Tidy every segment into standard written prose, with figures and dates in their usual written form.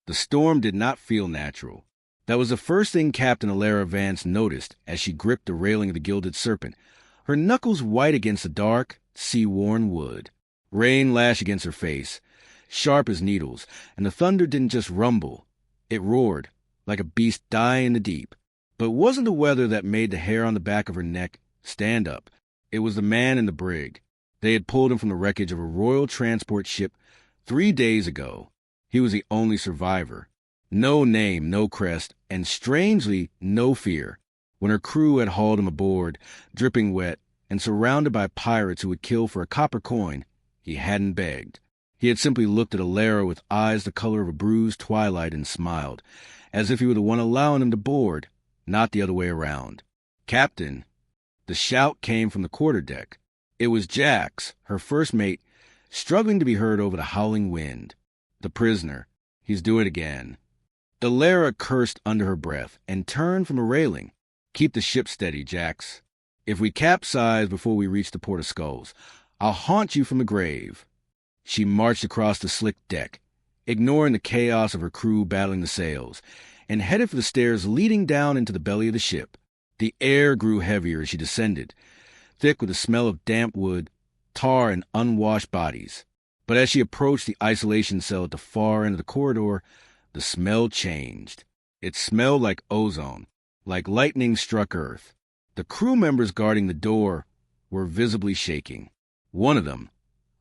The storm did not feel natural. That was the first thing Captain Elara Vance noticed as she gripped the railing of the Gilded Serpent, her knuckles white against the dark, sea-worn wood. Rain lashed against her face, sharp as needles, and the thunder didn't just rumble. It roared, like a beast dying in the deep. But it wasn't the weather that made the hair on the back of her neck stand up. It was the man in the brig. They had pulled him from the wreckage of a royal transport ship 3 days ago. He was the only survivor. No name, no crest, and strangely, no fear. When her crew had hauled him aboard, dripping wet, and surrounded by pirates who would kill for a copper coin, he hadn't begged. He had simply looked at Elara with eyes the color of a bruised twilight and smiled, as if he were the one allowing him to board, not the other way around. "Captain!" The shout came from the quarterdeck. It was Jax, her first mate, struggling to be heard over the howling wind. The prisoner. He's doing it again. Elara cursed under her breath and turned from a railing. "Keep the ship steady, Jax. If we capsize before we reach the Port of Skulls, I'll haunt you from the grave." She marched across the slick deck, ignoring the chaos of her crew battling the sails, and headed for the stairs leading down into the belly of the ship. The air grew heavier as she descended, thick with the smell of damp wood, tar, and unwashed bodies. But as she approached the isolation cell at the far end of the corridor, the smell changed. It smelled like ozone, like lightning struck Earth. The crew members guarding the door were visibly shaking. One of them,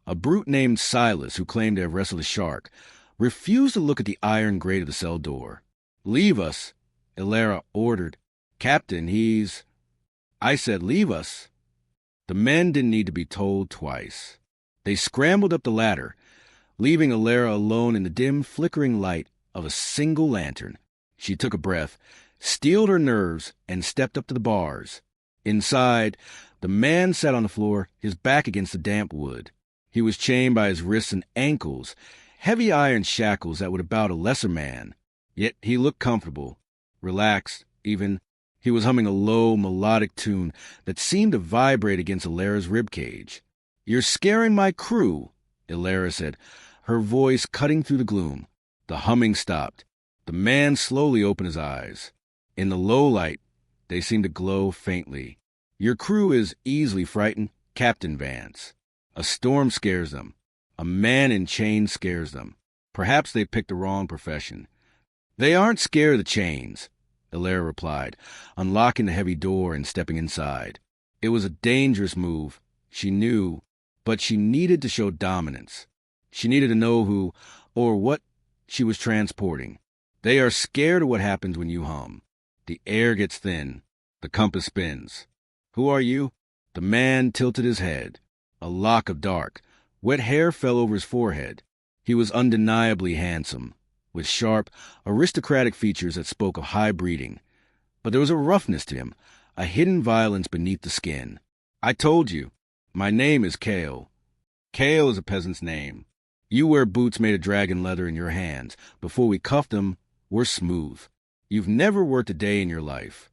a brute named Silas who claimed to have wrestled a shark, refused to look at the iron grate of the cell door. "Leave us," Elara ordered. "Captain, he's—" "I said leave us." The men didn't need to be told twice. They scrambled up the ladder, leaving Elara alone in the dim, flickering light of a single lantern. She took a breath, steeled her nerves, and stepped up to the bars. Inside, the man sat on the floor, his back against the damp wood. He was chained by his wrists and ankles, heavy iron shackles that would have bowed a lesser man. Yet he looked comfortable, relaxed, even. He was humming a low, melodic tune that seemed to vibrate against Elara's ribcage. "You're scaring my crew," Elara said, her voice cutting through the gloom. The humming stopped. The man slowly opened his eyes. In the low light, they seemed to glow faintly. "Your crew is easily frightened, Captain Vance. A storm scares them. A man in chains scares them. Perhaps they picked the wrong profession." "They aren't scared of the chains," Elara replied, unlocking the heavy door and stepping inside. It was a dangerous move, she knew, but she needed to show dominance. She needed to know who, or what, she was transporting. "They are scared of what happens when you hum. The air gets thin. The compass spins." "Who are you?" The man tilted his head. A lock of dark, wet hair fell over his forehead. He was undeniably handsome, with sharp, aristocratic features that spoke of high breeding. But there was a roughness to him, a hidden violence beneath the skin. "I told you. My name is Kael." "Kael is a peasant's name. You wear boots made of dragon leather in your hands. Before we cuffed them, we're smooth. You've never worked a day in your life."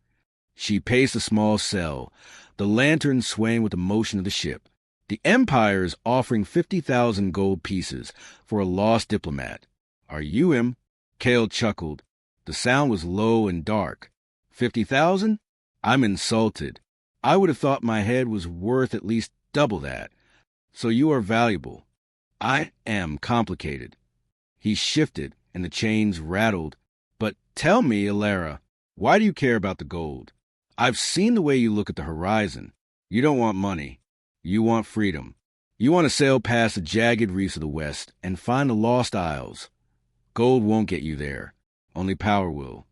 She paced the small cell, the lantern swaying with the motion of the ship. "The Empire is offering 50,000 gold pieces for a lost diplomat. Are you him?" Kael chuckled. The sound was low and dark. 50,000? I'm insulted. I would have thought my head was worth at least double that. So you are valuable. I am complicated." He shifted, and the chains rattled. "But tell me, Elara, why do you care about the gold? I've seen the way you look at the horizon. You don't want money. You want freedom. You want to sail past the jagged reefs of the West and find the lost isles. Gold won't get you there. Only power will."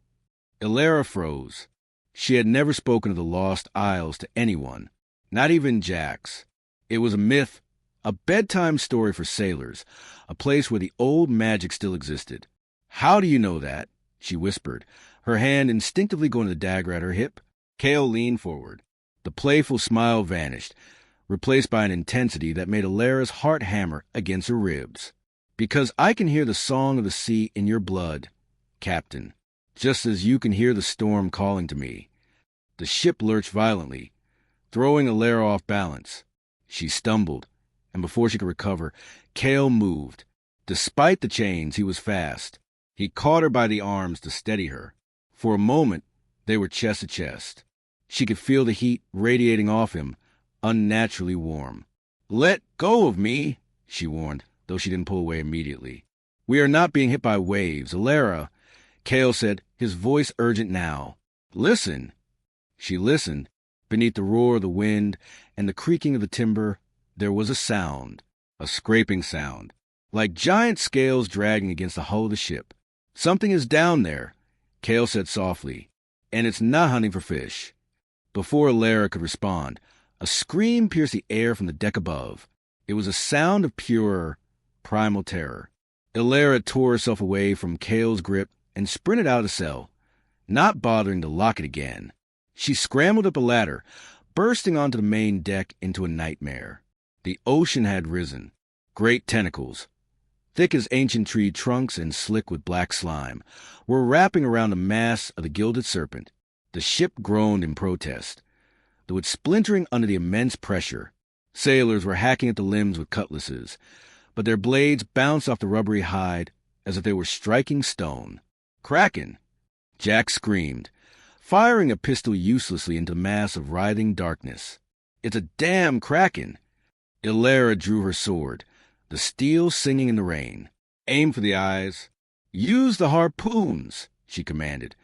Elara froze. She had never spoken of the lost isles to anyone, not even Jax. It was a myth, a bedtime story for sailors, a place where the old magic still existed. "How do you know that?" she whispered, her hand instinctively going to the dagger at her hip. Kael leaned forward. The playful smile vanished, replaced by an intensity that made Elara's heart hammer against her ribs. "Because I can hear the song of the sea in your blood, Captain, just as you can hear the storm calling to me." The ship lurched violently, throwing Elara off balance. She stumbled, and before she could recover, Kael moved. Despite the chains, he was fast. He caught her by the arms to steady her. For a moment, they were chest to chest. She could feel the heat radiating off him, unnaturally warm. "Let go of me," she warned, though she didn't pull away immediately. "We are not being hit by waves. Elara," Kael said, his voice urgent now. "Listen." She listened. Beneath the roar of the wind and the creaking of the timber, there was a sound, a scraping sound, like giant scales dragging against the hull of the ship. "Something is down there," Kael said softly, "and it's not hunting for fish." Before Elara could respond, a scream pierced the air from the deck above. It was a sound of pure, primal terror. Elara tore herself away from Kael's grip and sprinted out of the cell, not bothering to lock it again. She scrambled up a ladder, bursting onto the main deck into a nightmare. The ocean had risen. Great tentacles, thick as ancient tree trunks and slick with black slime, were wrapping around the mass of the gilded serpent. The ship groaned in protest, though it splintering under the immense pressure. Sailors were hacking at the limbs with cutlasses, but their blades bounced off the rubbery hide as if they were striking stone. "Kraken!" Jack screamed, firing a pistol uselessly into the mass of writhing darkness. "It's a damn Kraken!" Elara drew her sword, the steel singing in the rain. "Aim for the eyes. Use the harpoons," she commanded,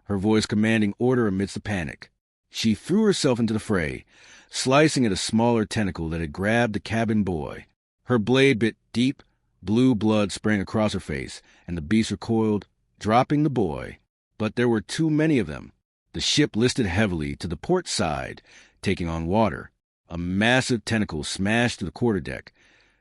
her voice commanding order amidst the panic. She threw herself into the fray, slicing at a smaller tentacle that had grabbed the cabin boy. Her blade bit deep, blue blood sprang across her face, and the beast recoiled, dropping the boy. But there were too many of them. The ship listed heavily to the port side, taking on water. A massive tentacle smashed through the quarterdeck,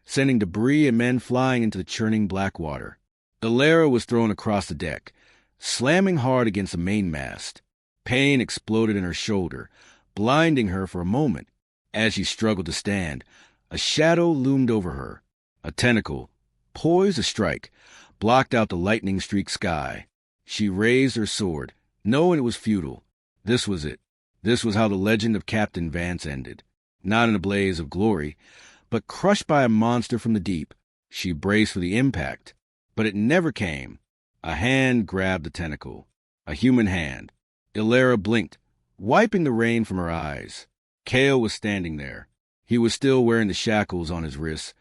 sending debris and men flying into the churning black water. Elara was thrown across the deck, slamming hard against the mainmast. Pain exploded in her shoulder, blinding her for a moment. As she struggled to stand, a shadow loomed over her. A tentacle, poised to strike, blocked out the lightning-streaked sky. She raised her sword, knowing it was futile. This was it. This was how the legend of Captain Vance ended. Not in a blaze of glory, but crushed by a monster from the deep. She braced for the impact, but it never came. A hand grabbed the tentacle. A human hand. Elara blinked, wiping the rain from her eyes. Kael was standing there. He was still wearing the shackles on his wrists,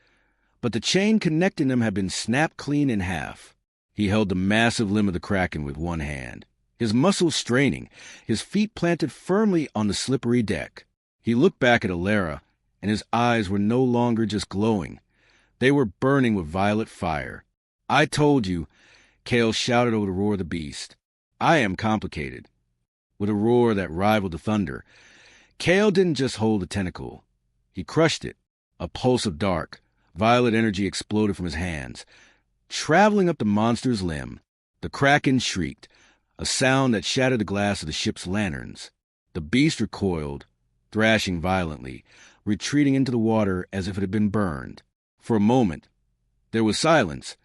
but the chain connecting them had been snapped clean in half. He held the massive limb of the Kraken with one hand, his muscles straining, his feet planted firmly on the slippery deck. He looked back at Elara, and his eyes were no longer just glowing. They were burning with violet fire. "I told you," Kael shouted over the roar of the beast. "I am complicated." With a roar that rivaled the thunder, Kael didn't just hold the tentacle. He crushed it. A pulse of dark, violet energy exploded from his hands, traveling up the monster's limb. The Kraken shrieked, a sound that shattered the glass of the ship's lanterns. The beast recoiled, thrashing violently, retreating into the water as if it had been burned. For a moment, there was silence,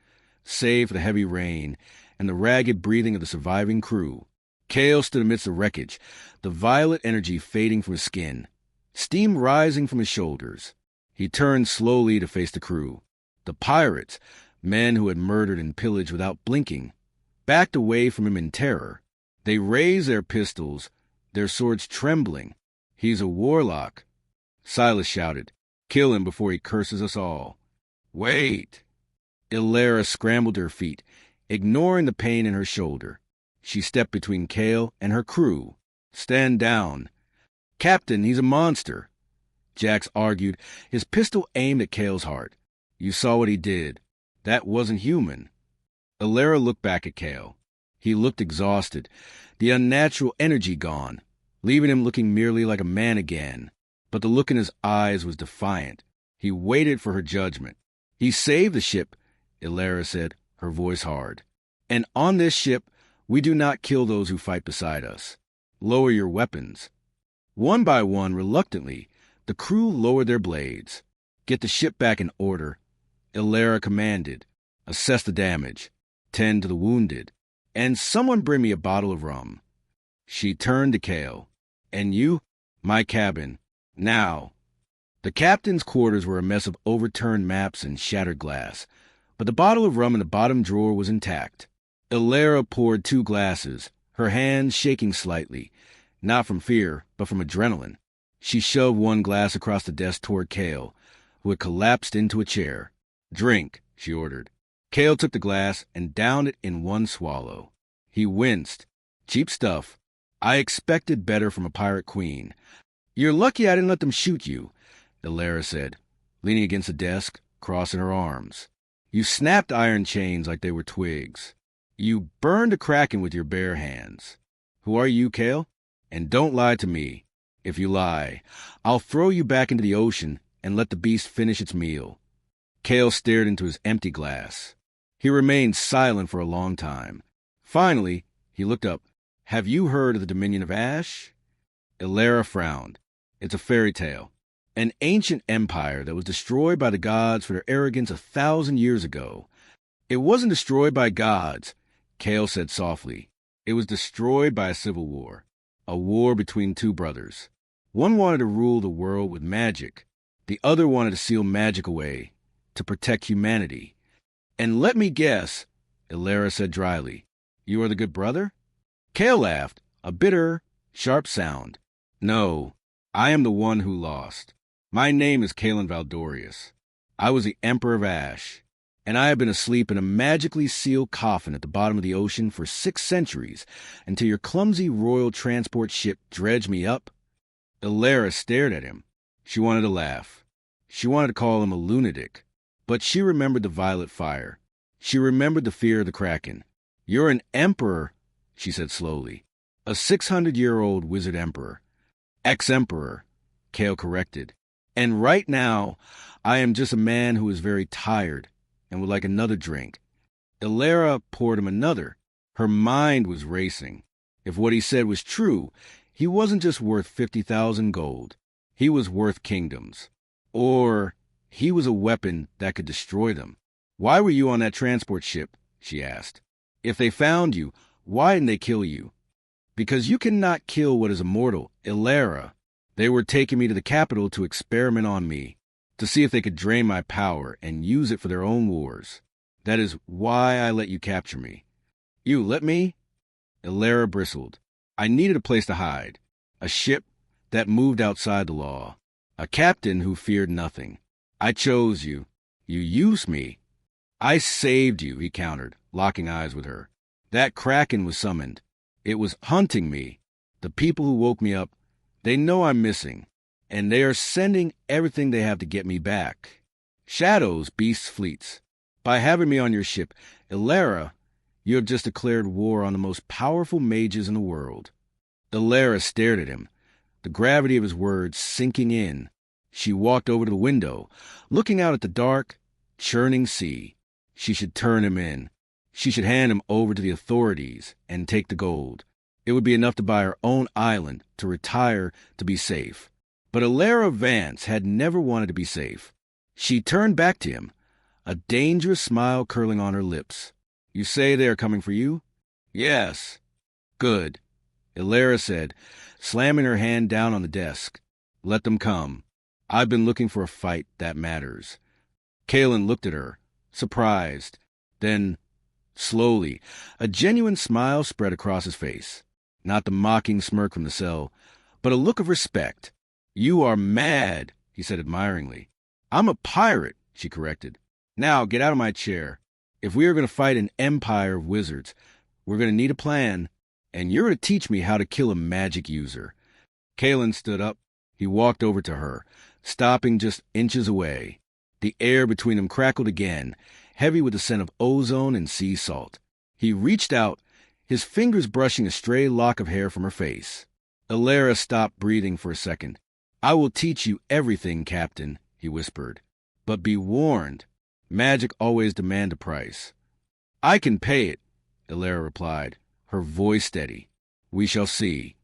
save for the heavy rain and the ragged breathing of the surviving crew. Kael stood amidst the wreckage, the violet energy fading from his skin, steam rising from his shoulders. He turned slowly to face the crew. The pirates, men who had murdered and pillaged without blinking, backed away from him in terror. They raised their pistols, their swords trembling. "He's a warlock," Silas shouted. "Kill him before he curses us all." "Wait!" Elara scrambled to her feet, ignoring the pain in her shoulder. She stepped between Kael and her crew. "Stand down." "Captain, he's a monster," Jax argued, his pistol aimed at Kael's heart. "You saw what he did. That wasn't human." Elara looked back at Kael. He looked exhausted, the unnatural energy gone, leaving him looking merely like a man again. But the look in his eyes was defiant. He waited for her judgment. "He saved the ship," Elara said, her voice hard. "And on this ship, we do not kill those who fight beside us. Lower your weapons." One by one, reluctantly, the crew lowered their blades. "Get the ship back in order," Elara commanded. "Assess the damage. Tend to the wounded. And someone bring me a bottle of rum." She turned to Kael. "And you?" "My cabin. Now." The captain's quarters were a mess of overturned maps and shattered glass, but the bottle of rum in the bottom drawer was intact. Elara poured 2 glasses, her hands shaking slightly, not from fear, but from adrenaline. She shoved 1 glass across the desk toward Kael, who had collapsed into a chair. "Drink," she ordered. Kael took the glass and downed it in 1 swallow. He winced. "Cheap stuff. I expected better from a pirate queen." "You're lucky I didn't let them shoot you," Elara said, leaning against the desk, crossing her arms. "You snapped iron chains like they were twigs. You burned a Kraken with your bare hands. Who are you, Kael? And don't lie to me. If you lie, I'll throw you back into the ocean and let the beast finish its meal." Kael stared into his empty glass. He remained silent for a long time. Finally, he looked up. "Have you heard of the Dominion of Ash?" Elara frowned. "It's a fairy tale. An ancient empire that was destroyed by the gods for their arrogance 1,000 years ago." "It wasn't destroyed by gods," Kael said softly. "It was destroyed by a civil war. A war between 2 brothers. One wanted to rule the world with magic. The other wanted to seal magic away, to protect humanity. And let me guess," Elara said dryly, "you are the good brother?" Kael laughed, a bitter, sharp sound. "No, I am the one who lost. My name is Kaelen Valdorius. I was the Emperor of Ash, and I have been asleep in a magically sealed coffin at the bottom of the ocean for 6 centuries until your clumsy royal transport ship dredged me up." Elara stared at him. She wanted to laugh. She wanted to call him a lunatic. But she remembered the violet fire. She remembered the fear of the Kraken. "You're an emperor," she said slowly. "A 600-year-old wizard emperor." "Ex-emperor," Kael corrected. "And right now, I am just a man who is very tired and would like another drink." Elara poured him another. Her mind was racing. If what he said was true, he wasn't just worth 50,000 gold. He was worth kingdoms. Or he was a weapon that could destroy them. "Why were you on that transport ship?" she asked. "If they found you, why didn't they kill you?" "Because you cannot kill what is immortal, Elara. They were taking me to the capital to experiment on me, to see if they could drain my power and use it for their own wars. That is why I let you capture me." "You let me?" Elara bristled. "I needed a place to hide. A ship that moved outside the law. A captain who feared nothing. I chose you. You used me." "I saved you," he countered, locking eyes with her. "That Kraken was summoned. It was hunting me. The people who woke me up, they know I'm missing, and they are sending everything they have to get me back. Shadows, beasts, fleets. By having me on your ship, Elara, you have just declared war on the most powerful mages in the world." Elara stared at him, the gravity of his words sinking in. She walked over to the window, looking out at the dark, churning sea. She should turn him in. She should hand him over to the authorities and take the gold. It would be enough to buy her own island, to retire, to be safe. But Elara Vance had never wanted to be safe. She turned back to him, a dangerous smile curling on her lips. "You say they are coming for you?" "Yes." "Good," Elara said, slamming her hand down on the desk. "Let them come. I've been looking for a fight that matters." Kaelen looked at her, surprised. Then, slowly, a genuine smile spread across his face. Not the mocking smirk from the cell, but a look of respect. "You are mad," he said admiringly. "I'm a pirate," she corrected. "Now get out of my chair. If we are going to fight an empire of wizards, we're going to need a plan, and you're going to teach me how to kill a magic user." Kaelen stood up. He walked over to her, stopping just inches away. The air between them crackled again, heavy with the scent of ozone and sea salt. He reached out, his fingers brushing a stray lock of hair from her face. Elara stopped breathing for a second. "I will teach you everything, Captain," he whispered. "But be warned, magic always demands a price." "I can pay it," Elara replied, her voice steady. "We shall see."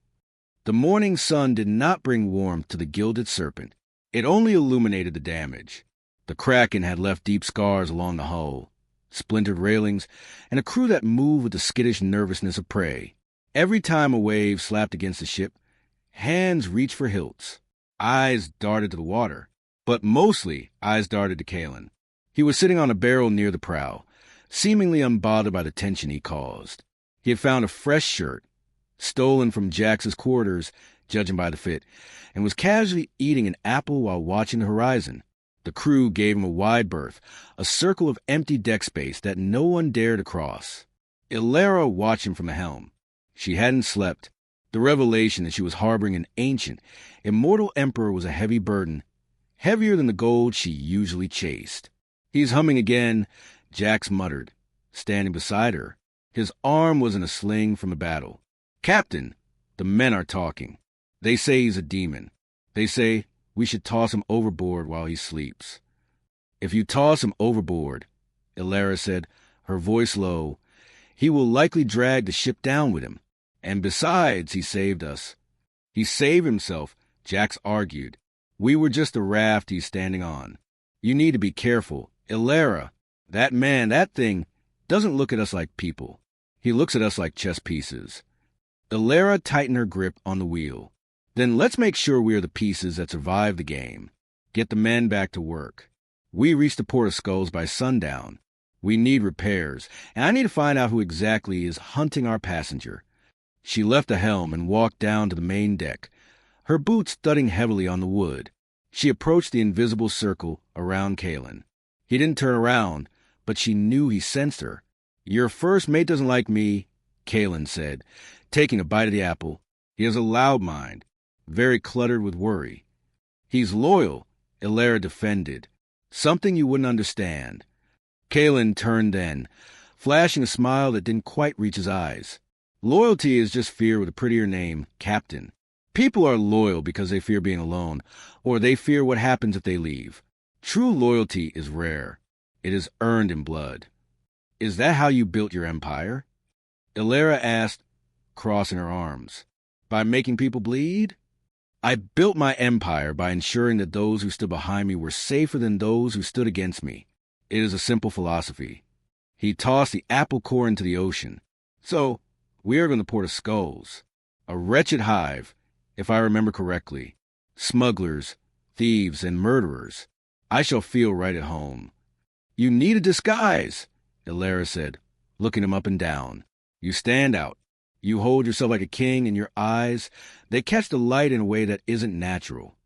The morning sun did not bring warmth to the gilded serpent. It only illuminated the damage. The Kraken had left deep scars along the hull, splintered railings, and a crew that moved with the skittish nervousness of prey. Every time a wave slapped against the ship, hands reached for hilts. Eyes darted to the water, but mostly eyes darted to Kaelen. He was sitting on a barrel near the prow, seemingly unbothered by the tension he caused. He had found a fresh shirt, stolen from Jax's quarters, judging by the fit, and was casually eating an apple while watching the horizon. The crew gave him a wide berth, a circle of empty deck space that no one dared to cross. Elara watched him from the helm. She hadn't slept. The revelation that she was harboring an ancient, immortal emperor was a heavy burden, heavier than the gold she usually chased. "He's humming again," Jax muttered, standing beside her. His arm was in a sling from a battle. "Captain, the men are talking. They say he's a demon. They say we should toss him overboard while he sleeps." "If you toss him overboard," Elara said, her voice low, "he will likely drag the ship down with him. And besides, he saved us." "He saved himself," Jax argued. "We were just a raft he's standing on. You need to be careful. Elara, that man, that thing, doesn't look at us like people. He looks at us like chess pieces." Elara tightened her grip on the wheel. "Then let's make sure we are the pieces that survive the game. Get the men back to work. We reach the Port of Skulls by sundown. We need repairs, and I need to find out who exactly is hunting our passenger." She left the helm and walked down to the main deck, her boots thudding heavily on the wood. She approached the invisible circle around Kaelen. He didn't turn around, but she knew he sensed her. "Your first mate doesn't like me," Kaelen said, taking a bite of the apple. "He has a loud mind, very cluttered with worry." "He's loyal," Elara defended. "Something you wouldn't understand." Kaelen turned then, flashing a smile that didn't quite reach his eyes. "Loyalty is just fear with a prettier name, Captain. People are loyal because they fear being alone, or they fear what happens if they leave. True loyalty is rare. It is earned in blood." "Is that how you built your empire?" Elara asked, crossing her arms. "By making people bleed?" "I built my empire by ensuring that those who stood behind me were safer than those who stood against me. It is a simple philosophy." He tossed the apple core into the ocean. "So, we are going to Port of Skulls. A wretched hive, if I remember correctly. Smugglers, thieves, and murderers. I shall feel right at home." "You need a disguise," Elara said, looking him up and down. "You stand out. You hold yourself like a king, and your eyes, they catch the light in a way that isn't natural."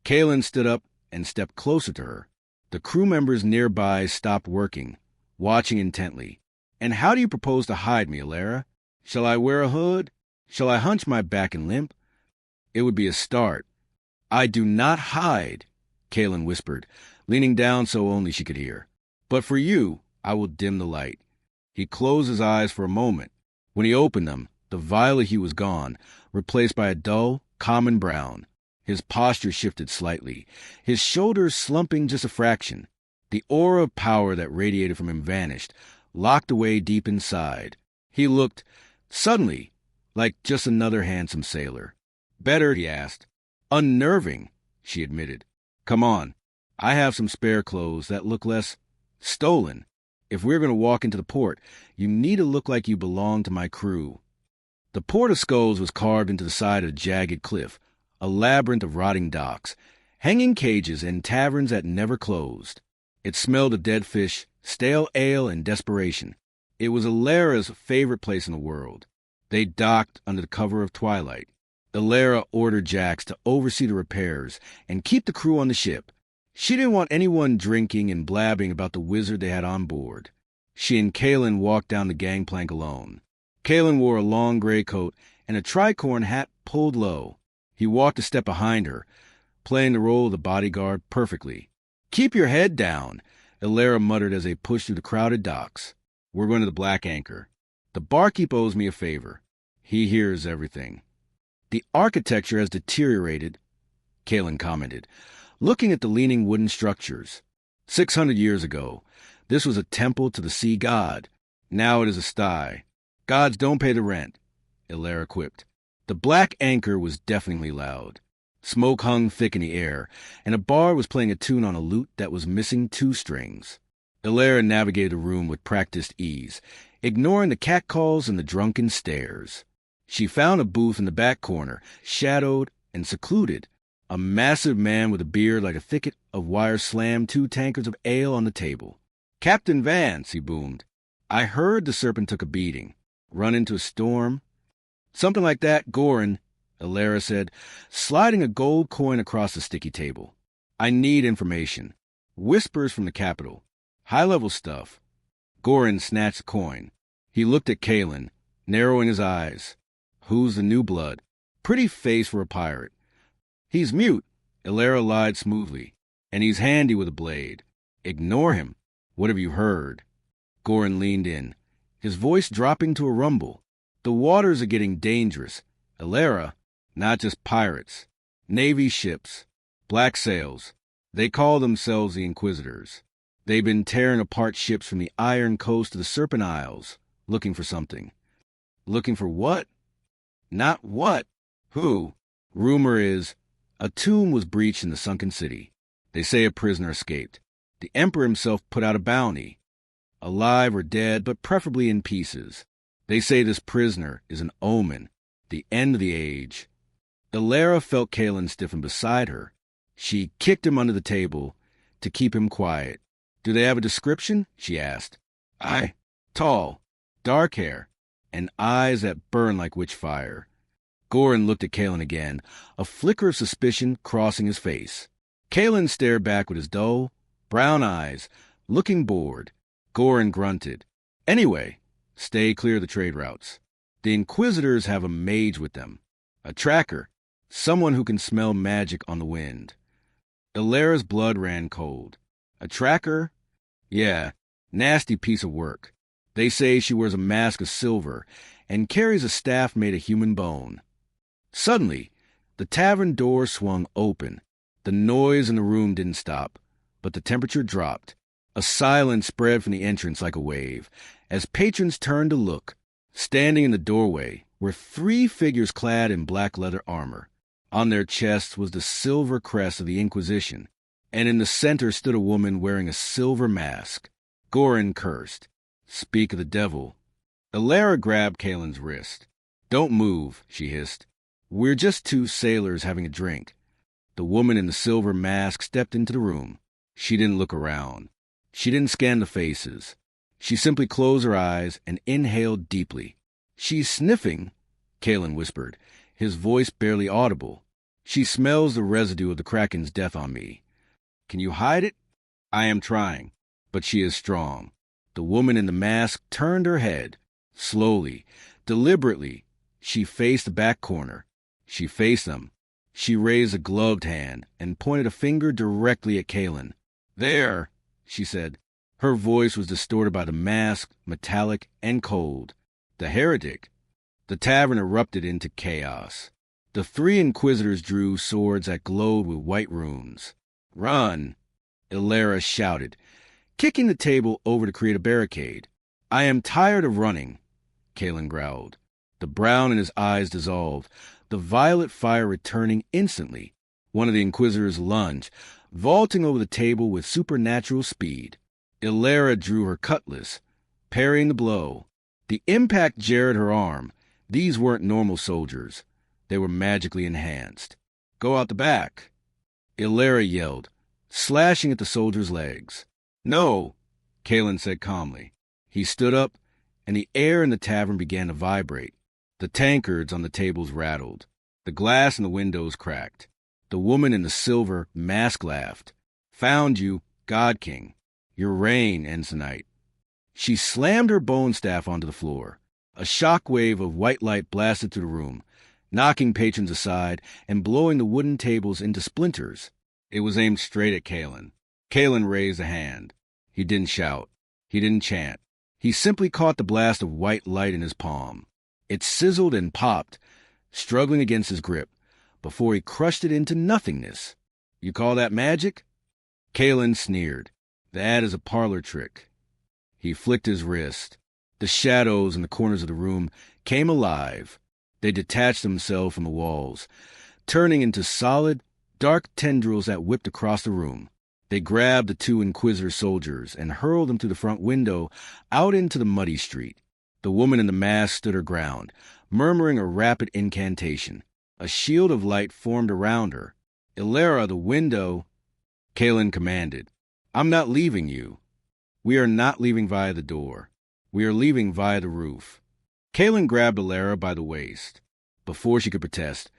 Kaelen stood up and stepped closer to her. The crew members nearby stopped working, watching intently. "And how do you propose to hide me, Elara? Shall I wear a hood? Shall I hunch my back and limp?" "It would be a start." "I do not hide," Kaelen whispered, leaning down so only she could hear. "But for you, I will dim the light." He closed his eyes for a moment. When he opened them, the violet hue was gone, replaced by a dull, common brown. His posture shifted slightly, his shoulders slumping just a fraction. The aura of power that radiated from him vanished, locked away deep inside. He looked, suddenly, like just another handsome sailor. "Better?" he asked. "Unnerving," she admitted. "Come on. I have some spare clothes that look less stolen. If we're going to walk into the port, you need to look like you belong to my crew." The Port of Skulls was carved into the side of a jagged cliff, a labyrinth of rotting docks, hanging cages, and taverns that never closed. It smelled of dead fish, stale ale, and desperation. It was Elara's favorite place in the world. They docked under the cover of twilight. Elara ordered Jax to oversee the repairs and keep the crew on the ship. She didn't want anyone drinking and blabbing about the wizard they had on board. She and Kaelen walked down the gangplank alone. Kaelen wore a long gray coat and a tricorn hat pulled low. He walked a step behind her, playing the role of the bodyguard perfectly. "Keep your head down," Elara muttered as they pushed through the crowded docks. "We're going to the Black Anchor. The barkeep owes me a favor. He hears everything." "The architecture has deteriorated," Kaelen commented, looking at the leaning wooden structures. 600 years ago, this was a temple to the sea god. Now it is a sty. Gods don't pay the rent, Elara quipped. The Black Anchor was deafeningly loud. Smoke hung thick in the air, and a bard was playing a tune on a lute that was missing 2 strings. Elara navigated the room with practiced ease, ignoring the catcalls and the drunken stares. She found a booth in the back corner, shadowed and secluded. A massive man with a beard like a thicket of wire slammed 2 tankards of ale on the table. "Captain Vance," he boomed. I heard the serpent took a beating. Run into a storm? Something like that, Gorin, Elara said, sliding a gold coin across the sticky table. I need information. Whispers from the capital. High-level stuff. Gorin snatched the coin. He looked at Kaelen, narrowing his eyes. Who's the new blood? Pretty face for a pirate. He's mute, Elara lied smoothly, and he's handy with a blade. Ignore him. What have you heard? Gorin leaned in, his voice dropping to a rumble. The waters are getting dangerous. Elara, not just pirates. Navy ships. Black sails. They call themselves the Inquisitors. They've been tearing apart ships from the Iron Coast to the Serpent Isles, looking for something. Looking for what? Not what. Who? Rumor is, a tomb was breached in the sunken city. They say a prisoner escaped. The Emperor himself put out a bounty. Alive or dead, but preferably in pieces. They say this prisoner is an omen, the end of the age. Elara felt Kaelen stiffen beside her. She kicked him under the table to keep him quiet. Do they have a description? She asked. Aye. Tall, dark hair, and eyes that burn like witch fire. Gorin looked at Kaelen again, a flicker of suspicion crossing his face. Kaelen stared back with his dull, brown eyes, looking bored. Gorin grunted. Anyway, stay clear of the trade routes. The Inquisitors have a mage with them. A tracker. Someone who can smell magic on the wind. Elara's blood ran cold. A tracker? Yeah, nasty piece of work. They say she wears a mask of silver and carries a staff made of human bone. Suddenly, the tavern door swung open. The noise in the room didn't stop, but the temperature dropped. A silence spread from the entrance like a wave, as patrons turned to look. Standing in the doorway were 3 figures clad in black leather armor. On their chests was the silver crest of the Inquisition, and in the center stood a woman wearing a silver mask. Gorin cursed. Speak of the devil. Elara grabbed Kaelen's wrist. Don't move, she hissed. We're just 2 sailors having a drink. The woman in the silver mask stepped into the room. She didn't look around. She didn't scan the faces. She simply closed her eyes and inhaled deeply. She's sniffing, Kaelen whispered, his voice barely audible. She smells the residue of the Kraken's death on me. Can you hide it? I am trying, but she is strong. The woman in the mask turned her head. Slowly, deliberately, she faced the back corner. She faced them. She raised a gloved hand and pointed a finger directly at Kaelen. There, she said. Her voice was distorted by the mask, metallic and cold. The heretic. The tavern erupted into chaos. The 3 Inquisitors drew swords that glowed with white runes. Run, Elara shouted, kicking the table over to create a barricade. I am tired of running, Kaelen growled. The brown in his eyes dissolved, the violet fire returning instantly. One of the Inquisitors lunged, vaulting over the table with supernatural speed. Elara drew her cutlass, parrying the blow. The impact jarred her arm. These weren't normal soldiers. They were magically enhanced. Go out the back, Elara yelled, slashing at the soldier's legs. No, Kaelen said calmly. He stood up, and the air in the tavern began to vibrate. The tankards on the tables rattled. The glass in the windows cracked. The woman in the silver mask laughed. Found you, God King. Your reign, Ensignite. She slammed her bone staff onto the floor. A shock wave of white light blasted through the room, knocking patrons aside and blowing the wooden tables into splinters. It was aimed straight at Kaelen. Kaelen raised a hand. He didn't shout. He didn't chant. He simply caught the blast of white light in his palm. It sizzled and popped, struggling against his grip, before he crushed it into nothingness. You call that magic? Kaelen sneered. That is a parlor trick. He flicked his wrist. The shadows in the corners of the room came alive. They detached themselves from the walls, turning into solid, dark tendrils that whipped across the room. They grabbed the 2 Inquisitor soldiers and hurled them through the front window out into the muddy street. The woman in the mask stood her ground, murmuring a rapid incantation. A shield of light formed around her. Elara, the window, Kaelen commanded. I'm not leaving you. We are not leaving via the door. We are leaving via the roof. Kaelen grabbed Elara by the waist. Before she could protest,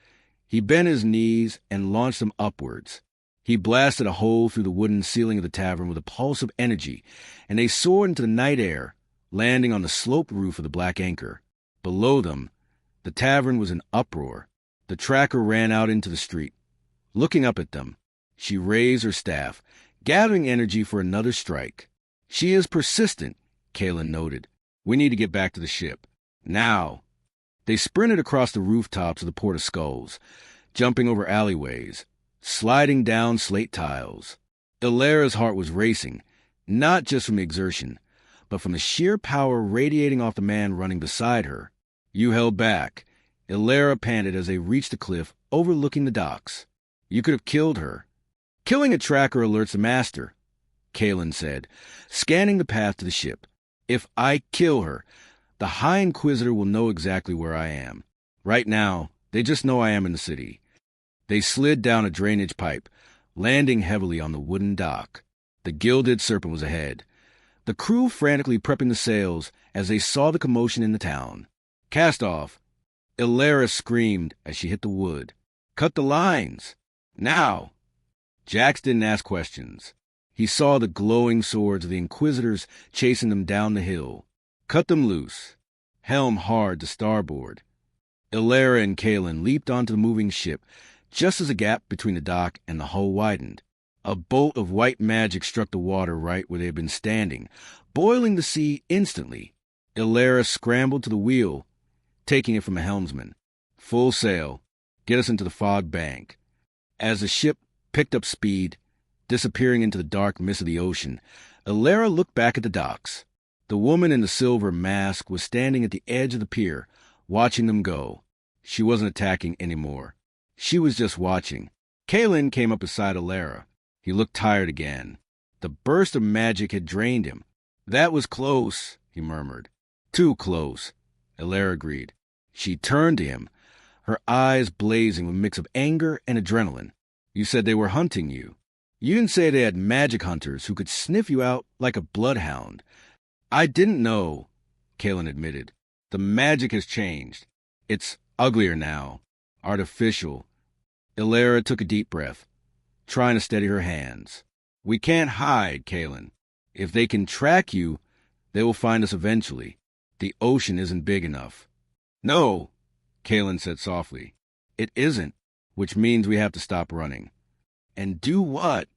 he bent his knees and launched them upwards. He blasted a hole through the wooden ceiling of the tavern with a pulse of energy, and they soared into the night air, landing on the sloped roof of the Black Anchor. Below them, the tavern was in uproar. The tracker ran out into the street. Looking up at them, she raised her staff, gathering energy for another strike. She is persistent, Kaelen noted. We need to get back to the ship. Now. They sprinted across the rooftops of the Port of Skulls, jumping over alleyways, sliding down slate tiles. Elara's heart was racing, not just from the exertion, but from the sheer power radiating off the man running beside her. You held back, Elara panted as they reached the cliff overlooking the docks. You could have killed her. Killing a tracker alerts the master, Kaelen said, scanning the path to the ship. If I kill her, the High Inquisitor will know exactly where I am. Right now, they just know I am in the city. They slid down a drainage pipe, landing heavily on the wooden dock. The Gilded Serpent was ahead, the crew frantically prepping the sails as they saw the commotion in the town. Cast off, Elara screamed as she hit the wood. Cut the lines! Now! Jax didn't ask questions. He saw the glowing swords of the Inquisitors chasing them down the hill. Cut them loose. Helm hard to starboard. Elara and Kaelen leaped onto the moving ship just as the gap between the dock and the hull widened. A bolt of white magic struck the water right where they had been standing, boiling the sea instantly. Elara scrambled to the wheel, taking it from a helmsman. Full sail. Get us into the fog bank. As the ship picked up speed, disappearing into the dark mist of the ocean, Elara looked back at the docks. The woman in the silver mask was standing at the edge of the pier, watching them go. She wasn't attacking anymore. She was just watching. Kaelen came up beside Elara. He looked tired again. The burst of magic had drained him. That was close, he murmured. Too close, Elara agreed. She turned to him, her eyes blazing with a mix of anger and adrenaline. You said they were hunting you. You didn't say they had magic hunters who could sniff you out like a bloodhound. I didn't know, Kaelen admitted. The magic has changed. It's uglier now. Artificial. Elara took a deep breath, trying to steady her hands. We can't hide, Kaelen. If they can track you, they will find us eventually. The ocean isn't big enough. No, Kaelen said softly. It isn't, which means we have to stop running. And do what?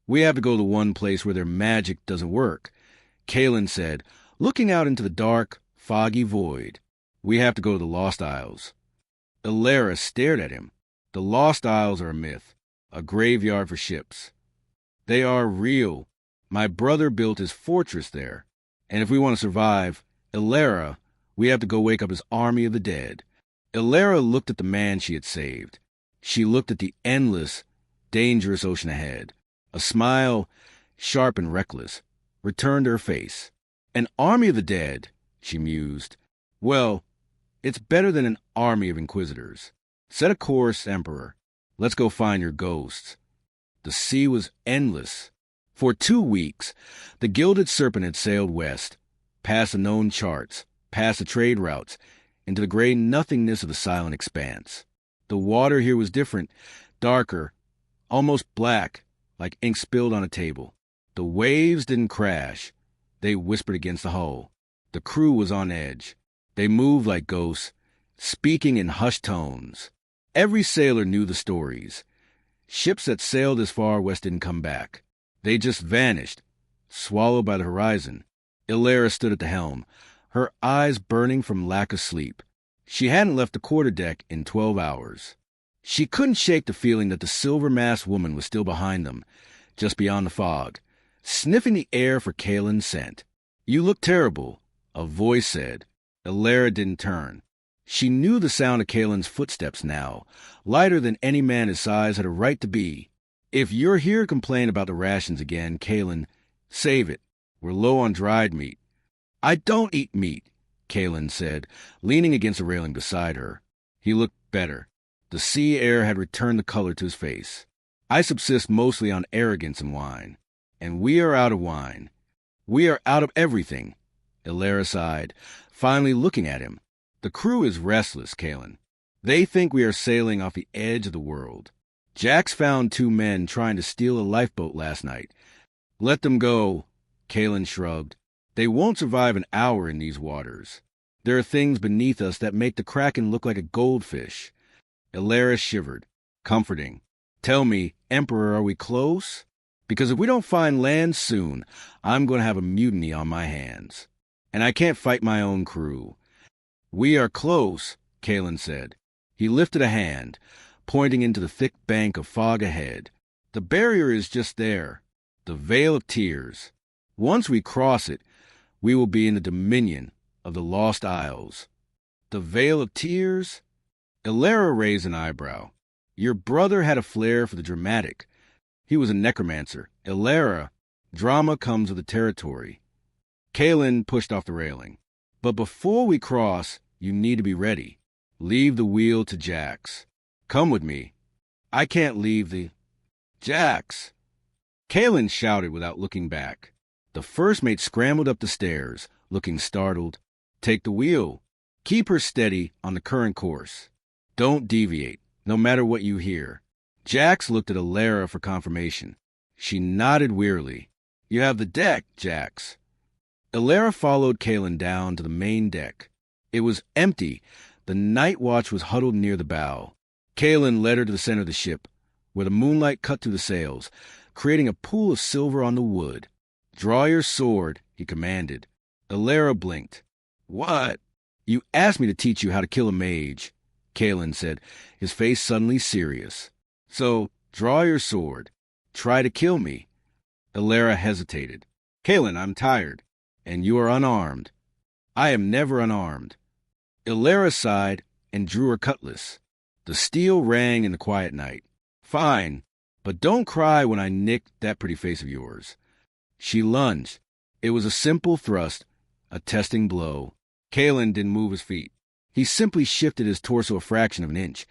We have to go to one place where their magic doesn't work, Kaelen said, looking out into the dark, foggy void. We have to go to the Lost Isles. Elara stared at him. The Lost Isles are a myth, a graveyard for ships. They are real. My brother built his fortress there. And if we want to survive, Elara, we have to go wake up his army of the dead. Elara looked at the man she had saved. She looked at the endless, dangerous ocean ahead. A smile, sharp and reckless, returned to her face. An army of the dead, she mused. Well, it's better than an army of Inquisitors. Set a course, Emperor. Let's go find your ghosts. The sea was endless. For 2 weeks, the Gilded Serpent had sailed west, past the known charts, past the trade routes, into the gray nothingness of the silent expanse. The water here was different, darker, almost black, like ink spilled on a table. The waves didn't crash. They whispered against the hull. The crew was on edge. They moved like ghosts, speaking in hushed tones. Every sailor knew the stories. Ships that sailed as far west didn't come back. They just vanished, swallowed by the horizon. Elara stood at the helm, her eyes burning from lack of sleep. She hadn't left the quarterdeck in 12 hours. She couldn't shake the feeling that the silver-masked woman was still behind them, just beyond the fog, sniffing the air for Kaelen's scent. You look terrible, a voice said. Elara didn't turn. She knew the sound of Kaelen's footsteps now, lighter than any man his size had a right to be. If you're here to complain about the rations again, Kaelen, save it. We're low on dried meat. I don't eat meat, Kaelen said, leaning against the railing beside her. He looked better. The sea air had returned the color to his face. I subsist mostly on arrogance and wine. And we are out of wine. We are out of everything. Elara sighed, finally looking at him. The crew is restless, Kaelen. They think we are sailing off the edge of the world. Jax found 2 men trying to steal a lifeboat last night. Let them go, Kaelen shrugged. They won't survive an hour in these waters. There are things beneath us that make the Kraken look like a goldfish. Elara shivered, comforting. Tell me, Emperor, are we close? Because if we don't find land soon, I'm going to have a mutiny on my hands. And I can't fight my own crew. We are close, Kaelen said. He lifted a hand, pointing into the thick bank of fog ahead. The barrier is just there, the Veil of Tears. Once we cross it, we will be in the dominion of the Lost Isles. The Veil of Tears? Elara raised an eyebrow. Your brother had a flair for the dramatic. He was a necromancer. Elara, drama comes with the territory. Kaelen pushed off the railing. But before we cross, you need to be ready. Leave the wheel to Jax. Come with me. I can't leave the... Jax! Kaelen shouted without looking back. The first mate scrambled up the stairs, looking startled. Take the wheel. Keep her steady on the current course. Don't deviate, no matter what you hear. Jax looked at Elara for confirmation. She nodded wearily. You have the deck, Jax. Elara followed Kaelen down to the main deck. It was empty. The night watch was huddled near the bow. Kaelen led her to the center of the ship, where the moonlight cut through the sails, creating a pool of silver on the wood. Draw your sword, he commanded. Elara blinked. What? You asked me to teach you how to kill a mage, Kaelen said, his face suddenly serious. So, draw your sword. Try to kill me. Elara hesitated. Kaelen, I'm tired, and you are unarmed. I am never unarmed. Elara sighed and drew her cutlass. The steel rang in the quiet night. Fine, but don't cry when I nick that pretty face of yours. She lunged. It was a simple thrust, a testing blow. Kaelen didn't move his feet. He simply shifted his torso a fraction of an inch,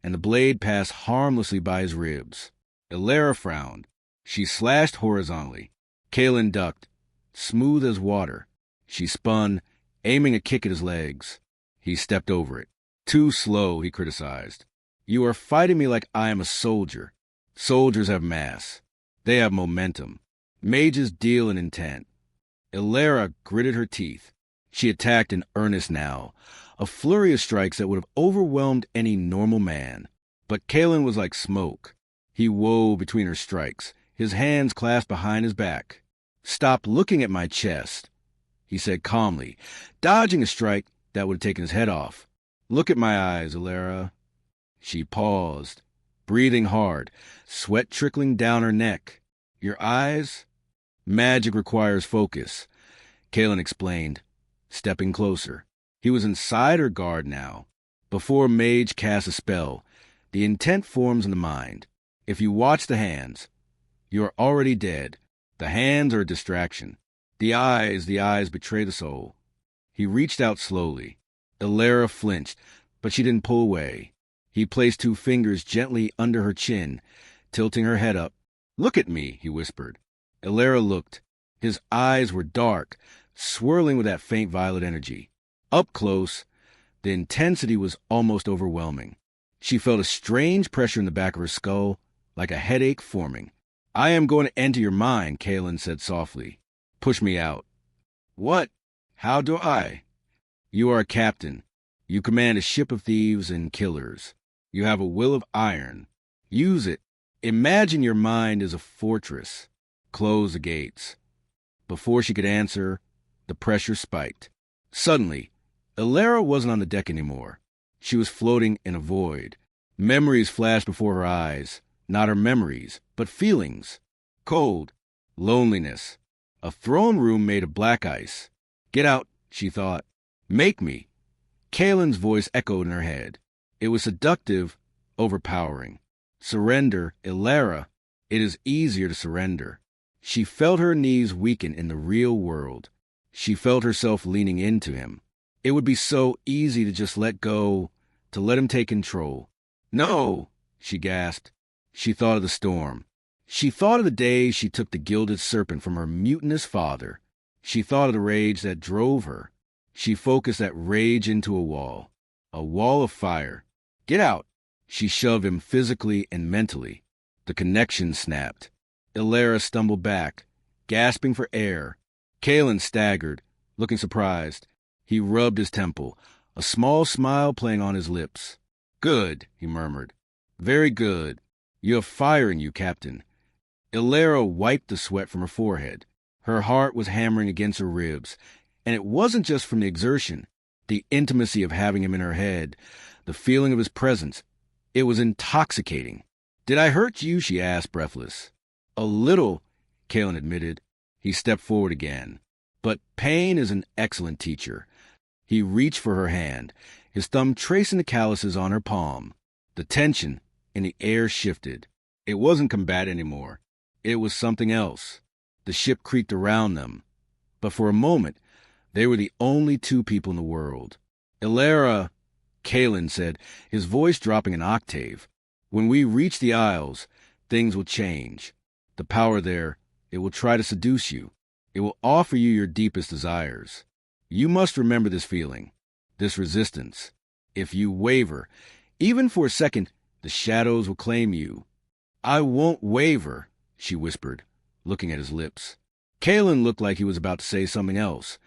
and the blade passed harmlessly by his ribs. Elara frowned. She slashed horizontally. Kaelen ducked, smooth as water. She spun, aiming a kick at his legs. He stepped over it. Too slow, he criticized. You are fighting me like I am a soldier. Soldiers have mass. They have momentum. Mages deal in intent. Elara gritted her teeth. She attacked in earnest now, a flurry of strikes that would have overwhelmed any normal man. But Kaelen was like smoke. He wove between her strikes, his hands clasped behind his back. Stop looking at my chest, he said calmly, dodging a strike that would have taken his head off. Look at my eyes, Elara. She paused, breathing hard, sweat trickling down her neck. Your eyes? Magic requires focus, Kaelen explained, stepping closer. He was inside her guard now. Before a mage casts a spell, the intent forms in the mind. If you watch the hands, you are already dead. The hands are a distraction. The eyes betray the soul. He reached out slowly. Elara flinched, but she didn't pull away. He placed 2 fingers gently under her chin, tilting her head up. Look at me, he whispered. Elara looked. His eyes were dark, swirling with that faint violet energy. Up close, the intensity was almost overwhelming. She felt a strange pressure in the back of her skull, like a headache forming. I am going to enter your mind, Kaelen said softly. Push me out. What? How do I? You are a captain. You command a ship of thieves and killers. You have a will of iron. Use it. Imagine your mind is a fortress. Close the gates. Before she could answer, the pressure spiked. Suddenly, Elara wasn't on the deck anymore. She was floating in a void. Memories flashed before her eyes. Not her memories, but feelings. Cold. Loneliness. A throne room made of black ice. Get out, she thought. Make me. Kaelen's voice echoed in her head. It was seductive, overpowering. Surrender, Elara. It is easier to surrender. She felt her knees weaken in the real world. She felt herself leaning into him. It would be so easy to just let go, to let him take control. No, she gasped. She thought of the storm. She thought of the day she took the gilded serpent from her mutinous father. She thought of the rage that drove her. She focused that rage into a wall of fire. Get out! She shoved him physically and mentally. The connection snapped. Elara stumbled back, gasping for air. Kaelen staggered, looking surprised. He rubbed his temple, a small smile playing on his lips. Good, he murmured. Very good. You have fire in you, Captain. Elara wiped the sweat from her forehead. Her heart was hammering against her ribs, and it wasn't just from the exertion, the intimacy of having him in her head, the feeling of his presence. It was intoxicating. Did I hurt you? She asked, breathless. A little, Kaelen admitted. He stepped forward again. But pain is an excellent teacher. He reached for her hand, his thumb tracing the calluses on her palm. The tension in the air shifted. It wasn't combat anymore. It was something else. The ship creaked around them. But for a moment, they were the only two people in the world. Elara, Kaelen said, his voice dropping an octave. When we reach the Isles, things will change. The power there, it will try to seduce you. It will offer you your deepest desires. You must remember this feeling, this resistance. If you waver, even for a second, the shadows will claim you. I won't waver, she whispered, looking at his lips. Kaelen looked like he was about to say something else,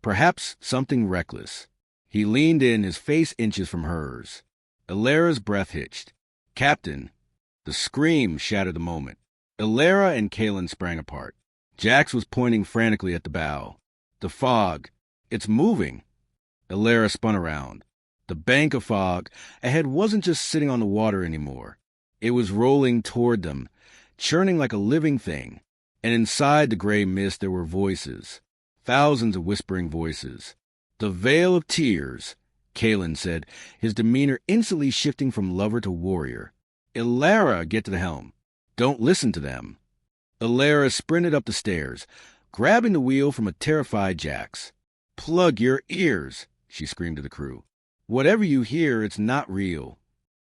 perhaps something reckless. He leaned in, his face inches from hers. Elara's breath hitched. Captain! The scream shattered the moment. Elara and Kaelen sprang apart. Jax was pointing frantically at the bow. The fog. It's moving. Elara spun around. The bank of fog ahead wasn't just sitting on the water anymore. It was rolling toward them, churning like a living thing. And inside the gray mist there were voices. Thousands of whispering voices. The Veil of Tears, Kaelen said, his demeanor instantly shifting from lover to warrior. Elara, get to the helm. Don't listen to them. Elara sprinted up the stairs, grabbing the wheel from a terrified Jax. Plug your ears, she screamed to the crew. Whatever you hear, it's not real.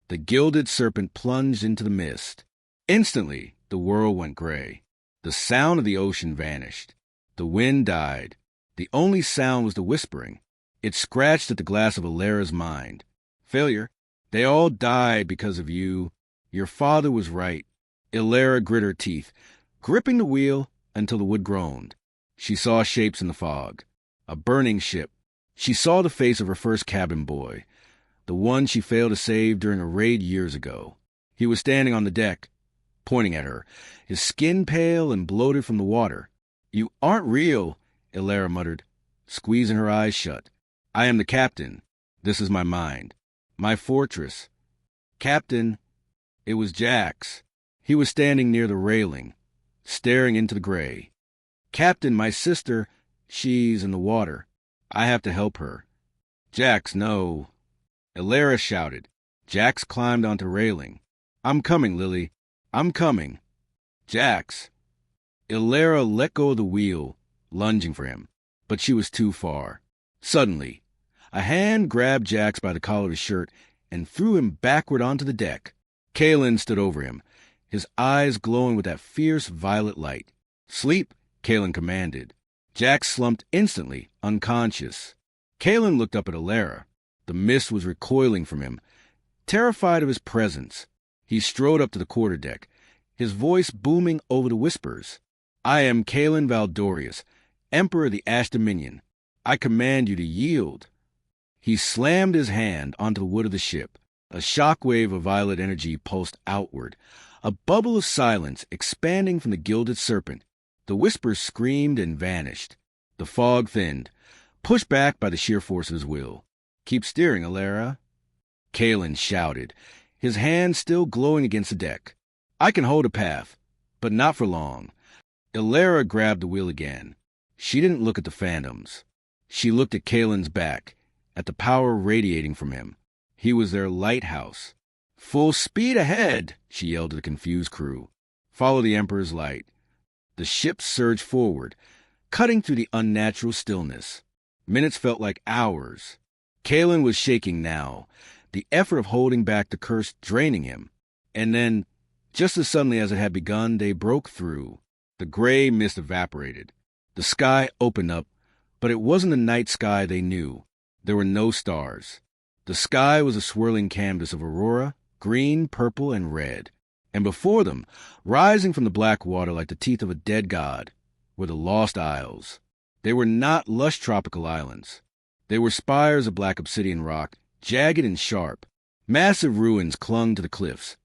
The gilded serpent plunged into the mist. Instantly, the world went gray. The sound of the ocean vanished. The wind died. The only sound was the whispering. It scratched at the glass of Elara's mind. Failure. They all died because of you. Your father was right. Elara grit her teeth, gripping the wheel until the wood groaned. She saw shapes in the fog. A burning ship. She saw the face of her first cabin boy, the one she failed to save during a raid years ago. He was standing on the deck, pointing at her, his skin pale and bloated from the water. You aren't real, Elara muttered, squeezing her eyes shut. I am the captain. This is my mind. My fortress. Captain. It was Jax. He was standing near the railing, staring into the gray. Captain, my sister, she's in the water. I have to help her. Jax, no. Elara shouted. Jax climbed onto the railing. I'm coming, Lily. I'm coming. Jax. Elara let go of the wheel, lunging for him, but she was too far. Suddenly, a hand grabbed Jax by the collar of his shirt and threw him backward onto the deck. Kaelen stood over him, his eyes glowing with that fierce violet light. Sleep, Kaelen commanded. Jax slumped instantly, unconscious. Kaelen looked up at Elara. The mist was recoiling from him, terrified of his presence. He strode up to the quarterdeck, his voice booming over the whispers. I am Kaelen Valdorius, Emperor of the Ash Dominion. I command you to yield. He slammed his hand onto the wood of the ship. A shockwave of violet energy pulsed outward, a bubble of silence expanding from the gilded serpent. The whispers screamed and vanished. The fog thinned, pushed back by the sheer force of his will. Keep steering, Elara. Kaelen shouted, his hand still glowing against the deck. I can hold a path, but not for long. Elara grabbed the wheel again. She didn't look at the phantoms. She looked at Kaelen's back, at the power radiating from him. He was their lighthouse. Full speed ahead, she yelled to the confused crew. Follow the Emperor's light. The ship surged forward, cutting through the unnatural stillness. Minutes felt like hours. Kaelen was shaking now, the effort of holding back the curse draining him. And then, just as suddenly as it had begun, they broke through. The gray mist evaporated. The sky opened up, but it wasn't the night sky they knew. There were no stars. The sky was a swirling canvas of aurora, green, purple, and red. And before them, rising from the black water like the teeth of a dead god, were the Lost Isles. They were not lush tropical islands. They were spires of black obsidian rock, jagged and sharp. Massive ruins clung to the cliffs,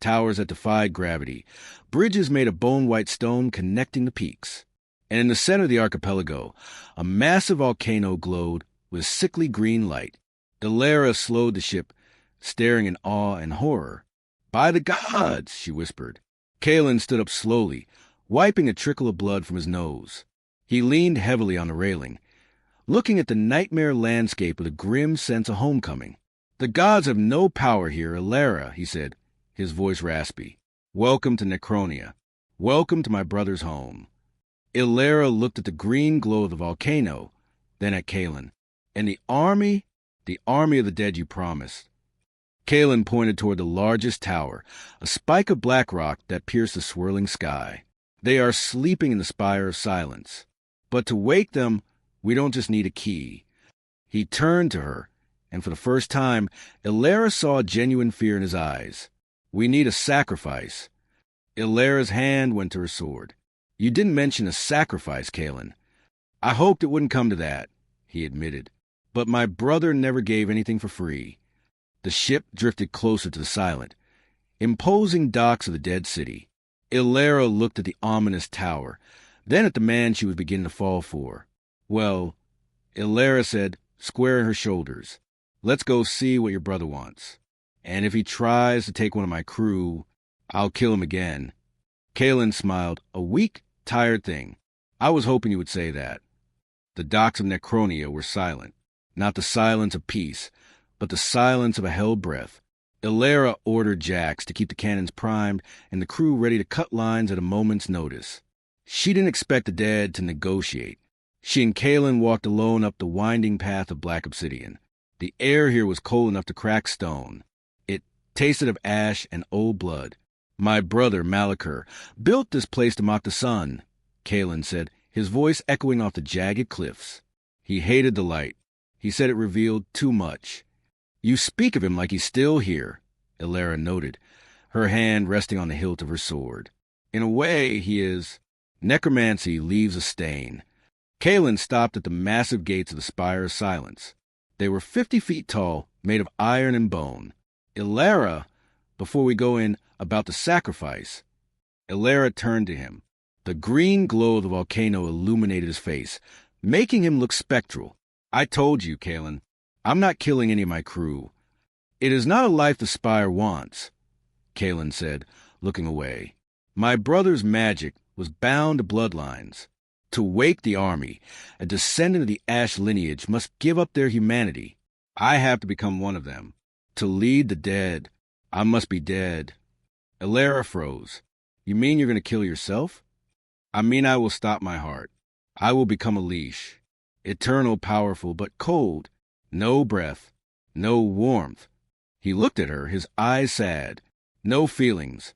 towers that defied gravity, bridges made of bone-white stone connecting the peaks. And in the center of the archipelago, a massive volcano glowed with sickly green light. Elara slowed the ship, staring in awe and horror. "By the gods!" she whispered. Kaelen stood up slowly, wiping a trickle of blood from his nose. He leaned heavily on the railing, looking at the nightmare landscape with a grim sense of homecoming. "The gods have no power here, Elara," he said, his voice raspy. "Welcome to Necronia. Welcome to my brother's home." Elara looked at the green glow of the volcano, then at Kaelen. "And the army of the dead you promised." Kaelen pointed toward the largest tower, a spike of black rock that pierced the swirling sky. "They are sleeping in the spire of silence. But to wake them, we don't just need a key." He turned to her, and for the first time, Elara saw genuine fear in his eyes. "We need a sacrifice." Elara's hand went to her sword. "You didn't mention a sacrifice, Kaelen." "I hoped it wouldn't come to that," he admitted. "But my brother never gave anything for free." The ship drifted closer to the silent, imposing docks of the dead city. Elara looked at the ominous tower, then at the man she was beginning to fall for. "Well," Elara said, squaring her shoulders, "let's go see what your brother wants. And if he tries to take one of my crew, I'll kill him again." Kaelen smiled. "A weak, tired thing. I was hoping you would say that." The docks of Necronia were silent. Not the silence of peace, but the silence of a held breath. Elara ordered jacks to keep the cannons primed and the crew ready to cut lines at a moment's notice. She didn't expect the dead to negotiate. She and Kaelen walked alone up the winding path of black obsidian. The air here was cold enough to crack stone. It tasted of ash and old blood. "My brother, Malachur, built this place to mock the sun," Kaelen said, his voice echoing off the jagged cliffs. "He hated the light. He said it revealed too much." "You speak of him like he's still here," Elara noted, her hand resting on the hilt of her sword. "In a way, he is. Necromancy leaves a stain." Kaelen stopped at the massive gates of the Spire of Silence. They were 50 feet tall, made of iron and bone. "Elara, before we go in, about the sacrifice." Elara turned to him. The green glow of the volcano illuminated his face, making him look spectral. "I told you, Kaelen, I'm not killing any of my crew." "It is not a life the Spire wants," Kaelen said, looking away. "My brother's magic was bound to bloodlines. To wake the army, a descendant of the Ash lineage must give up their humanity. I have to become one of them. To lead the dead, I must be dead." Elara froze. "You mean you're going to kill yourself?" "I mean I will stop my heart. I will become a leash. Eternal, powerful, but cold. No breath. No warmth." He looked at her, his eyes sad. "No feelings."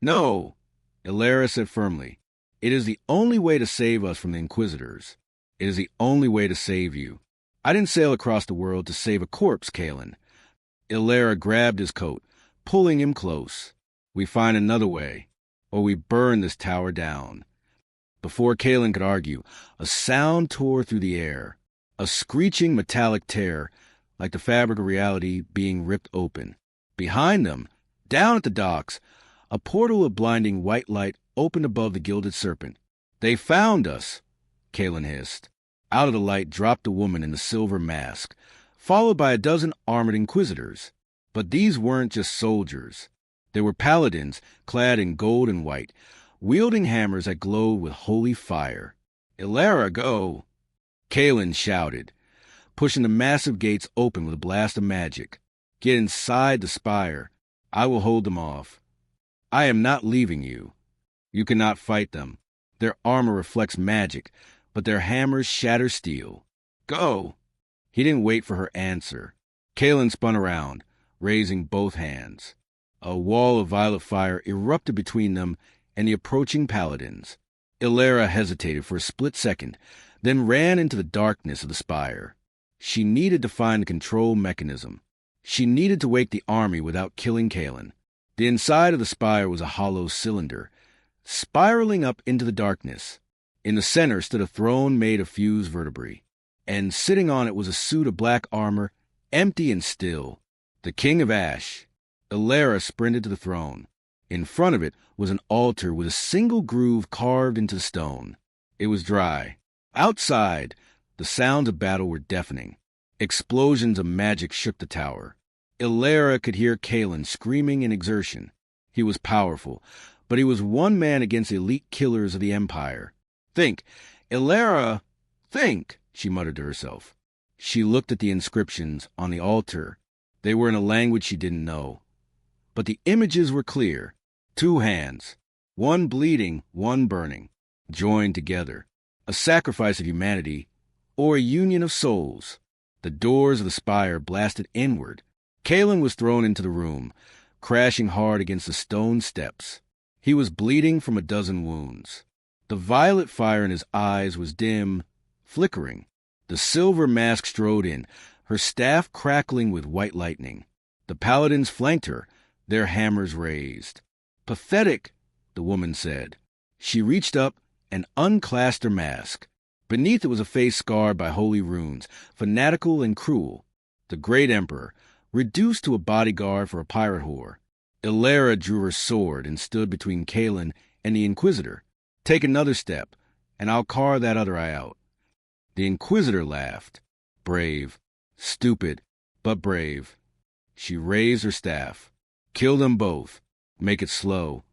"No," Elara said firmly. "It is the only way to save us from the Inquisitors. It is the only way to save you. I didn't sail across the world to save a corpse, Kaelen." Elara grabbed his coat, pulling him close. "We find another way, or we burn this tower down." Before Kaelen could argue, a sound tore through the air, a screeching metallic tear, like the fabric of reality being ripped open. Behind them, down at the docks, a portal of blinding white light opened above the gilded serpent. "They found us," Kaelen hissed. Out of the light dropped a woman in the silver mask, followed by a dozen armored Inquisitors. But these weren't just soldiers. They were paladins, clad in gold and white, wielding hammers that glowed with holy fire. "Elara, go!" Kaelen shouted, pushing the massive gates open with a blast of magic. "Get inside the spire. I will hold them off. I am not leaving you. You cannot fight them. Their armor reflects magic, but their hammers shatter steel. Go!" He didn't wait for her answer. Kaelen spun around, raising both hands. A wall of violet fire erupted between them and the approaching paladins. Elara hesitated for a split second, then ran into the darkness of the spire. She needed to find the control mechanism. She needed to wake the army without killing Kaelen. The inside of the spire was a hollow cylinder, spiraling up into the darkness. In the center stood a throne made of fused vertebrae, and sitting on it was a suit of black armor, empty and still. The King of Ash. Elara sprinted to the throne. In front of it was an altar with a single groove carved into stone. It was dry. Outside, the sounds of battle were deafening. Explosions of magic shook the tower. Elara could hear Kaelen screaming in exertion. He was powerful, but he was one man against elite killers of the Empire. Think, Elara, think, she muttered to herself. She looked at the inscriptions on the altar. They were in a language she didn't know. But the images were clear. 2 hands, one bleeding, one burning, joined together. A sacrifice of humanity, or a union of souls. The doors of the spire blasted inward. Kaelen was thrown into the room, crashing hard against the stone steps. He was bleeding from a dozen wounds. The violet fire in his eyes was dim, flickering. The silver mask strode in, her staff crackling with white lightning. The paladins flanked her, their hammers raised. "Pathetic," the woman said. She reached up and unclasped her mask. Beneath it was a face scarred by holy runes, fanatical and cruel. The great emperor, reduced to a bodyguard for a pirate whore. Elara drew her sword and stood between Kaelen and the Inquisitor. "Take another step, and I'll carve that other eye out." The Inquisitor laughed. Brave. Stupid, but brave. She raised her staff. "Kill them both. Make it slow."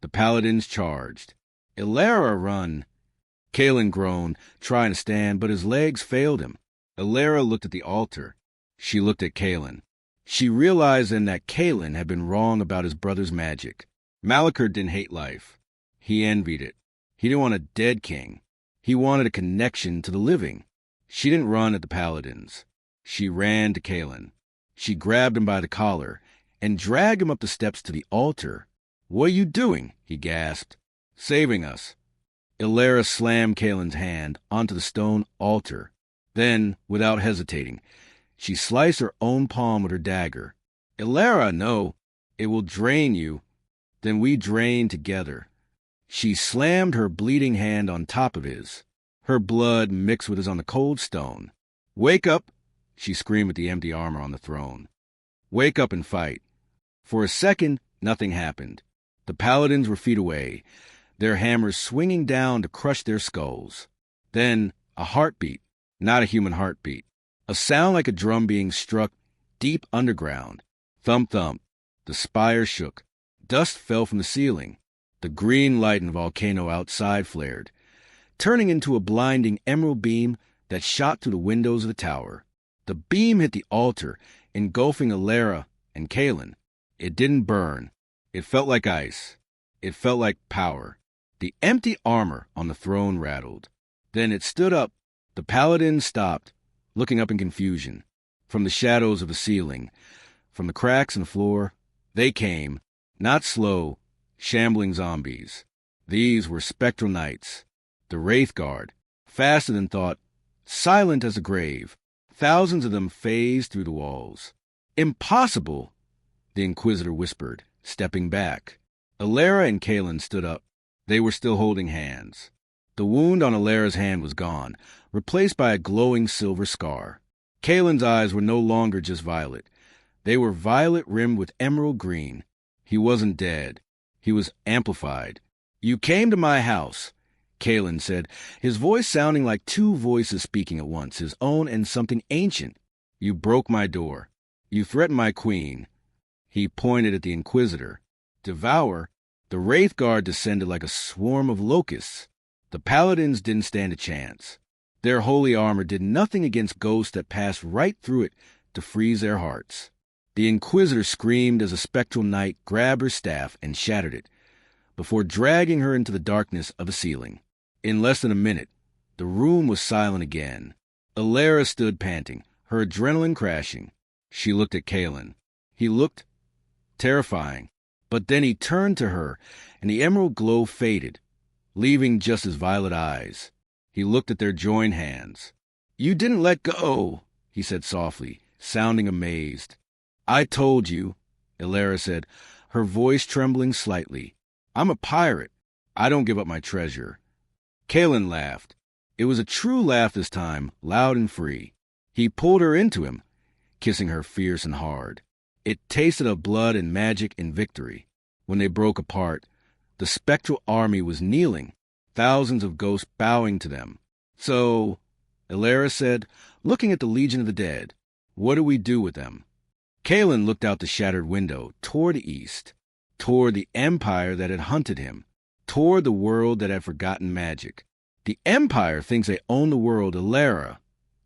The paladins charged. "Elara, run!" Kaelen groaned, trying to stand, but his legs failed him. Elara looked at the altar. She looked at Kaelen. She realized then that Kaelen had been wrong about his brother's magic. Malachor didn't hate life. He envied it. He didn't want a dead king. He wanted a connection to the living. She didn't run at the paladins. She ran to Kaelen. She grabbed him by the collar and dragged him up the steps to the altar. "What are you doing?" he gasped. "Saving us." Elara slammed Kaelen's hand onto the stone altar. Then, without hesitating, she sliced her own palm with her dagger. "Elara, no. It will drain you. Then we drain together." She slammed her bleeding hand on top of his. Her blood mixed with his on the cold stone. "Wake up!" she screamed at the empty armor on the throne. "Wake up and fight." For a second, nothing happened. The paladins were feet away, their hammers swinging down to crush their skulls. Then, a heartbeat, not a human heartbeat. A sound like a drum being struck deep underground. Thump, thump. The spire shook. Dust fell from the ceiling. The green light in the volcano outside flared, turning into a blinding emerald beam that shot through the windows of the tower. The beam hit the altar, engulfing Elara and Kaelen. It didn't burn. It felt like ice. It felt like power. The empty armor on the throne rattled. Then it stood up. The paladins stopped, looking up in confusion. From the shadows of the ceiling, from the cracks in the floor, they came, not slow, shambling zombies. These were spectral knights. The Wraith Guard, faster than thought, silent as a grave. Thousands of them phased through the walls. "Impossible!" the Inquisitor whispered, stepping back. Elara and Kaelen stood up. They were still holding hands. The wound on Elara's hand was gone, replaced by a glowing silver scar. Kaelen's eyes were no longer just violet. They were violet rimmed with emerald green. He wasn't dead. He was amplified. "You came to my house," Kaelen said, his voice sounding like 2 voices speaking at once, his own and something ancient. "You broke my door. You threatened my queen." He pointed at the Inquisitor. "Devour." The Wraith Guard descended like a swarm of locusts. The paladins didn't stand a chance. Their holy armor did nothing against ghosts that passed right through it to freeze their hearts. The Inquisitor screamed as a spectral knight grabbed her staff and shattered it, before dragging her into the darkness of a ceiling. In less than a minute, the room was silent again. Elara stood panting, her adrenaline crashing. She looked at Kaelen. He looked terrifying, but then he turned to her, and the emerald glow faded. leaving just his violet eyes. He looked at their joined hands. "You didn't let go," he said softly, sounding amazed. "I told you," Elara said, her voice trembling slightly. "I'm a pirate. I don't give up my treasure." Kaelen laughed. It was a true laugh this time, loud and free. He pulled her into him, kissing her fierce and hard. It tasted of blood and magic and victory. When they broke apart, the spectral army was kneeling, thousands of ghosts bowing to them. "So," Elara said, looking at the Legion of the Dead, "what do we do with them?" Kaelen looked out the shattered window, toward the east, toward the empire that had hunted him, toward the world that had forgotten magic. "The Empire thinks they own the world, Elara,"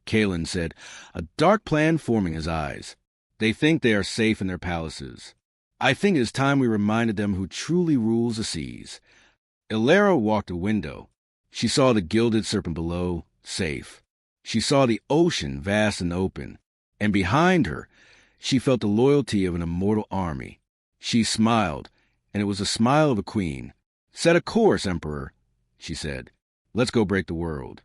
Kaelen said, a dark plan forming his eyes. "They think they are safe in their palaces. I think it is time we reminded them who truly rules the seas." Elara walked a window. She saw the gilded serpent below, safe. She saw the ocean, vast and open. And behind her, she felt the loyalty of an immortal army. She smiled, and it was the smile of a queen. "Set a course, Emperor," she said. "Let's go break the world."